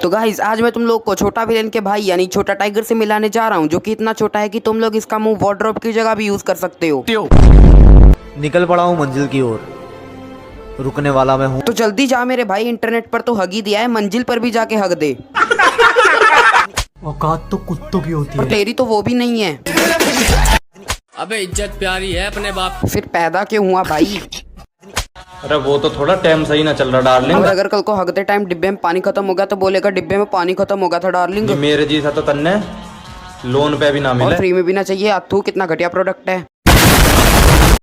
तो गाइस आज मैं तुम लोग को छोटा विलेन के भाई यानी छोटा टाइगर से मिलाने जा रहा हूँ, जो कि इतना छोटा है कि तुम लोग इसका मुंह वार्डरोब की जगह भी यूज कर सकते हो। निकल पड़ा हूँ मंजिल की ओर, रुकने वाला मैं हूँ। तो जल्दी जा मेरे भाई, इंटरनेट पर तो हग ही दिया है, मंजिल पर भी जाके हग दे। औकात तो कुत्तों की होती और है। तेरी तो वो भी नहीं है। अबे इज्जत प्यारी है अपने बाप। फिर पैदा क्यों हुआ भाई? अरे वो तो थोड़ा टाइम सही ना चल रहा डार्लिंग। और अगर कल को हगते टाइम डिब्बे में पानी खत्म हो गया तो बोलेगा डिब्बे में पानी खत्म हो गया था डार्लिंग। मेरे जैसा तो तन्ने लोन पे भी ना और मिले। फ्री में भी ना चाहिए। अथू कितना घटिया प्रोडक्ट है।